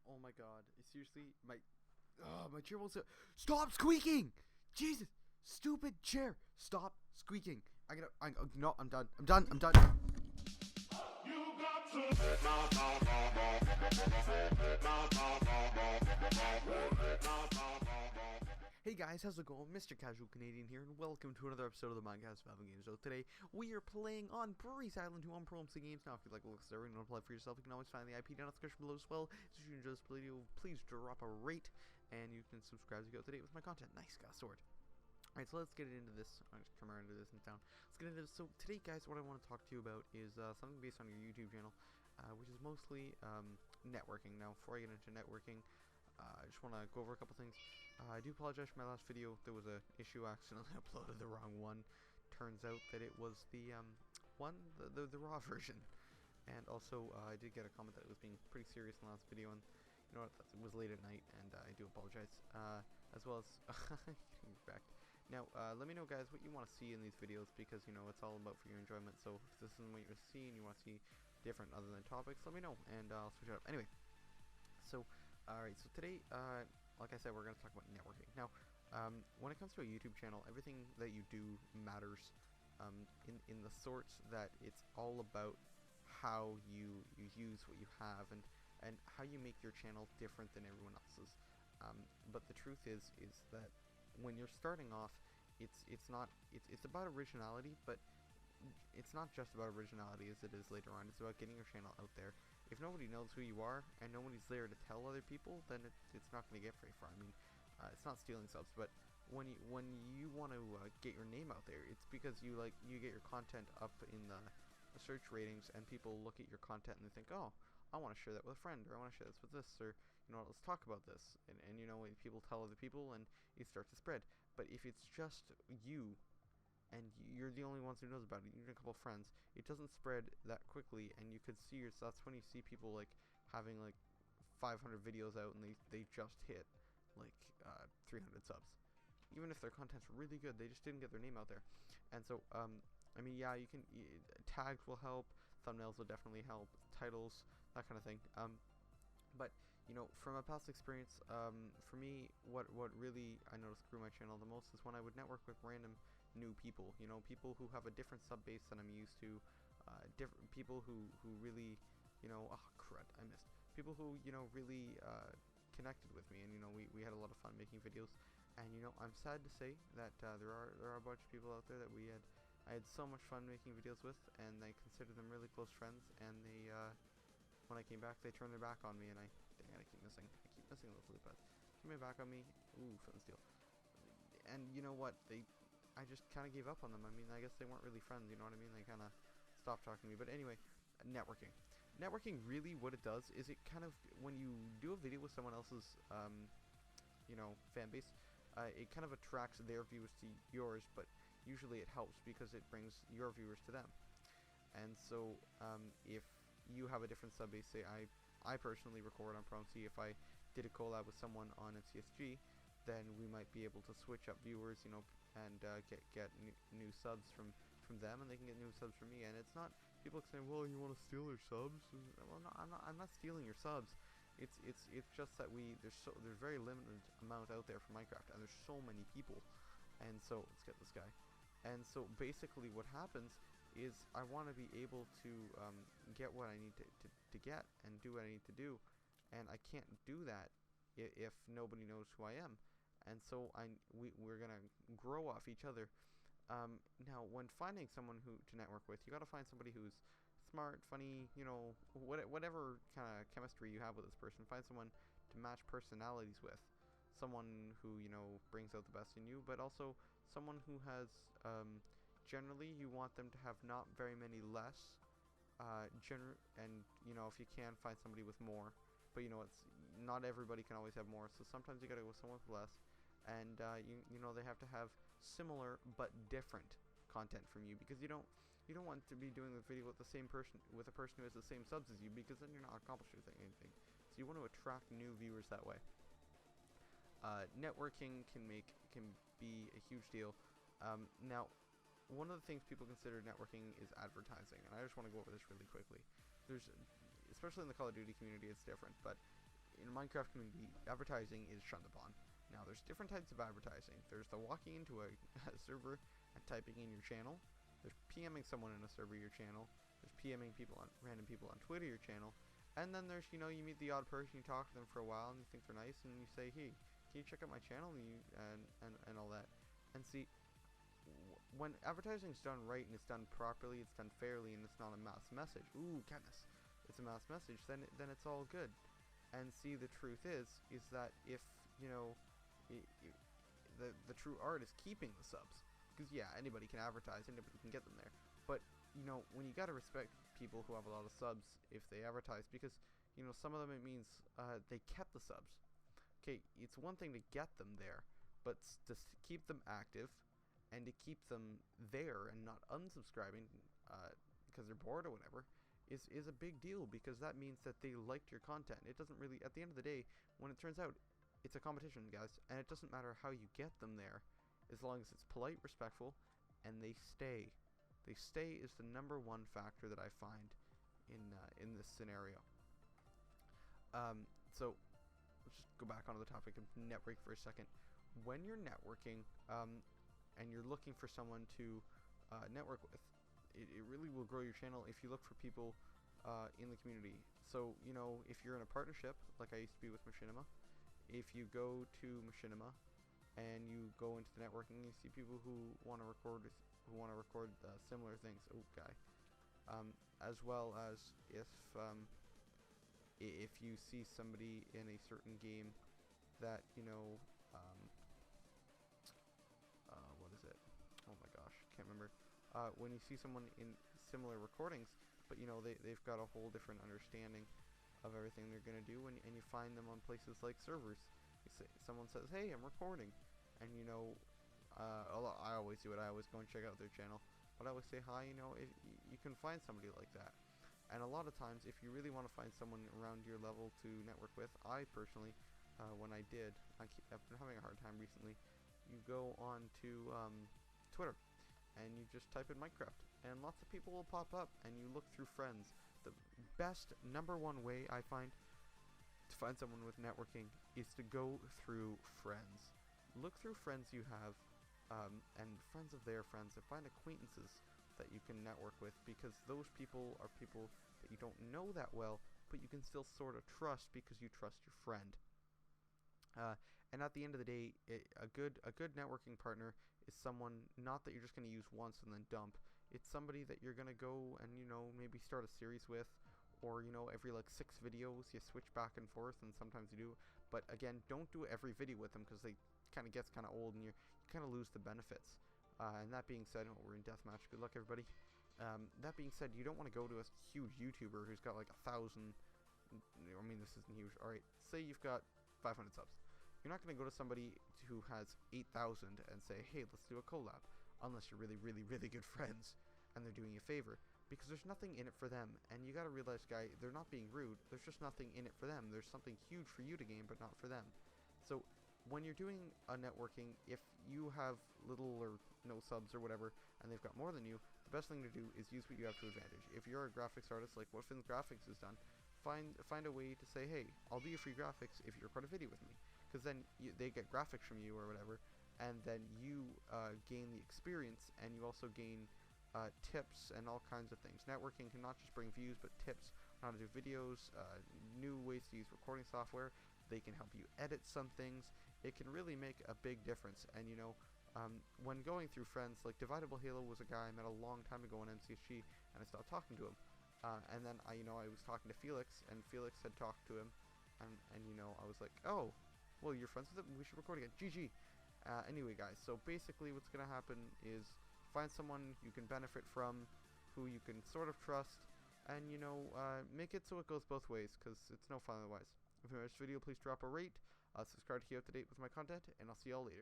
Oh my god. Seriously, my chair won't stop squeaking! Jesus! Stupid chair! Stop squeaking! No, I'm done. I'm done. You got to. Hey guys, how's it going? MrCasualCanadian here, and welcome to another episode of the Minecraft Games. So today, we are playing on Breeze Island 2 on ProMcGames Games. Now, if you'd like to look at the server and apply for yourself, you can always find the IP down in the description below as well. So if you enjoy this video, please drop a rate, and you can subscribe to get up to date with my content. Nice, got a sword. Alright, so let's get into this. I'll just come around to this in town. Let's get into this. So today, guys, what I want to talk to you about is something based on your YouTube channel, which is mostly networking. Now, before I get into networking, I just want to go over a couple things. I do apologize for my last video. There was an issue. I accidentally uploaded the wrong one. Turns out that it was the the raw version. And also, I did get a comment that it was being pretty serious in the last video, and you know what, it was late at night, and I do apologize. As well as getting back. Now, let me know, guys, what you want to see in these videos, because you know it's all about for your enjoyment. So if this isn't what you're seeing, you want to see different other than topics, let me know, and I'll switch it up. Anyway, so. Alright, so today, like I said, we're going to talk about networking. Now, when it comes to a YouTube channel, everything that you do matters in the sorts that it's all about how you use what you have and how you make your channel different than everyone else's. But the truth is that when you're starting off, it's about originality, but it's not just about originality as it is later on. It's about getting your channel out there. If nobody knows who you are and nobody's there to tell other people, then it's not going to get very far. I mean, it's not stealing subs, but when you want to get your name out there, it's because you get your content up in the search ratings, and people look at your content and they think, oh, I want to share that with a friend, or I want to share this with this, or you know, let's talk about this, and you know, people tell other people, and it starts to spread. But if it's just you, and you're the only ones who knows about it, you need a couple of friends, it doesn't spread that quickly, and you could see yourself. That's when you see people like having like 500 videos out, and they just hit like 300 subs. Even if their content's really good, they just didn't get their name out there. And so, I mean, yeah, tags will help, thumbnails will definitely help, titles, that kind of thing. But you know, from a past experience, for me, what really I noticed grew my channel the most is when I would network with random new people. You know, people who have a different sub base than I'm used to, different people who really, you know, oh crud, I missed. People who, you know, really connected with me, and you know, we had a lot of fun making videos. And you know, I'm sad to say that there are a bunch of people out there that I had so much fun making videos with, and I consider them really close friends, and they when I came back, they turned their back on me, and I keep missing those loot pads. Turn my back on me. Ooh, flint and steel. And you know what? I just kind of gave up on them. I mean, I guess they weren't really friends, you know what I mean? They kind of stopped talking to me. But anyway, networking. Networking, really what it does is it kind of, when you do a video with someone else's, you know, fan base, it kind of attracts their viewers to yours, but usually it helps because it brings your viewers to them. And so, if you have a different sub base, say I personally record on ProMC, if I did a collab with someone on MCSG, then we might be able to switch up viewers, you know, and get new subs from them, and they can get new subs from me. And it's not people saying, well, you want to steal their subs? Well, no, I'm not stealing your subs. It's just that there's very limited amount out there for Minecraft, and there's so many people. And so let's get this guy. And so basically what happens is I want to be able to get what I need to get and do what I need to do, and I can't do that if nobody knows who I am. And so we're gonna grow off each other. Now, when finding someone to network with, you gotta find somebody who's smart, funny, you know, whatever kind of chemistry you have with this person. Find someone to match personalities with, someone who, you know, brings out the best in you, but also someone who has generally you want them to have not very many less, and you know, if you can, find somebody with more. But you know, it's not everybody can always have more, so sometimes you gotta go with someone with less. And you know, they have to have similar but different content from you, because you don't want to be doing the video with the same person, with a person who has the same subs as you, because then you're not accomplishing anything. So you want to attract new viewers that way. Networking can be a huge deal. Now, one of the things people consider networking is advertising, and I just want to go over this really quickly. Especially in the Call of Duty community, it's different, but in a Minecraft community, advertising is shunned upon. Now, there's different types of advertising. There's the walking into a server and typing in your channel. There's PMing someone in a server your channel. There's PMing random people on Twitter your channel. And then there's, you meet the odd person, you talk to them for a while, and you think they're nice, and you say, hey, can you check out my channel, and all that. And see, when advertising is done right and it's done properly, it's done fairly, and it's not a mass message. Ooh, Katniss. It's a mass message. Then it's all good. And see, the truth is that if the true art is keeping the subs, because yeah, anybody can advertise, anybody can get them there. But when you gotta respect people who have a lot of subs if they advertise, because some of them it means they kept the subs. Okay, it's one thing to get them there, but to keep them active and to keep them there and not unsubscribing because they're bored or whatever is a big deal, because that means that they liked your content. It doesn't really, at the end of the day, when it turns out it's a competition, guys, and it doesn't matter how you get them there, as long as it's polite, respectful, and they stay. They stay is the #1 factor that I find in this scenario. So let's just go back onto the topic of networking for a second. When you're networking, and you're looking for someone to network with, it really will grow your channel if you look for people in the community. So, if you're in a partnership, like I used to be with Machinima, if you go to Machinima and you go into the networking, you see people who want to record similar things. Oh, guy. As well as if you see somebody in a certain game that what is it? Oh my gosh, can't remember. When you see someone in similar recordings, but they've got a whole different understanding of everything they're gonna do, and you find them on places like servers. Someone says, "Hey, I'm recording," and I always do it. I always go and check out their channel, but I always say hi. If you can find somebody like that, and a lot of times, if you really want to find someone around your level to network with, I personally, when I've been having a hard time recently. You go on to Twitter and you just type in Minecraft, and lots of people will pop up, and you look through friends. The best #1 way I find to find someone with networking is to go through friends. Look through friends you have, and friends of their friends, and find acquaintances that you can network with, because those people are people that you don't know that well, but you can still sort of trust because you trust your friend. And at the end of the day, a good networking partner is someone not that you're just going to use once and then dump. It's somebody that you're going to go and maybe start a series with, or every like 6 videos you switch back and forth, and sometimes you do. But again, don't do every video with them, because they kind of gets kind of old and you kind of lose the benefits. And that being said, we're in deathmatch. Good luck, everybody. That being said, you don't want to go to a huge YouTuber who's got like 1,000. I mean, this isn't huge. All right, say you've got 500 subs. You're not going to go to somebody who has 8,000 and say, hey, let's do a collab, unless you're really, really, really good friends and they're doing you a favor, because there's nothing in it for them. And you got to realize, guy, they're not being rude. There's just nothing in it for them. There's something huge for you to gain, but not for them. So when you're doing a networking, if you have little or no subs or whatever, and they've got more than you, the best thing to do is use what you have to advantage. If you're a graphics artist, like what Finn's Graphics has done, find a way to say, hey, I'll do your free graphics if you record a video with me. Because then they get graphics from you or whatever, and then you gain the experience, and you also gain tips and all kinds of things. Networking can not just bring views, but tips on how to do videos, new ways to use recording software. They can help you edit some things. It can really make a big difference. And when going through friends, like Dividable Halo was a guy I met a long time ago on MCSG, and I stopped talking to him. And then I was talking to Felix, and Felix had talked to him, and I was like, oh, well, you're friends with him? We should record again. GG. Anyway, guys, so basically what's going to happen is find someone you can benefit from, who you can sort of trust, and, make it so it goes both ways, because it's no fun otherwise. If you enjoyed this video, please drop a rate, subscribe to keep up to date with my content, and I'll see y'all later.